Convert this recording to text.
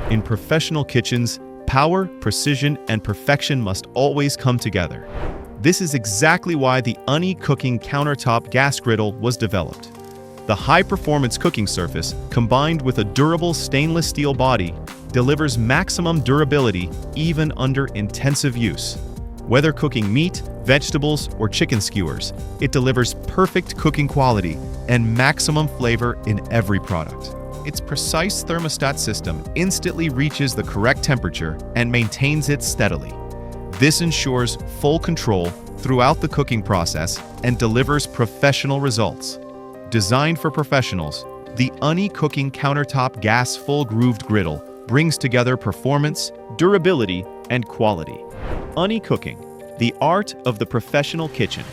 In professional kitchens, power, precision, and perfection must always come together. This is exactly why the Unninox cooking countertop gas griddle was developed. The high-performance cooking surface, combined with a durable stainless steel body, delivers maximum durability even under intensive use. Whether cooking meat, vegetables, or chicken skewers, it delivers perfect cooking quality and maximum flavor in every product. Its precise thermostat system instantly reaches the correct temperature and maintains it steadily. This ensures full control throughout the cooking process and delivers professional results. Designed for professionals, the Unninox cooking countertop gas full-grooved griddle brings together performance, durability, and quality. Unninox Cooking, the art of the professional kitchen.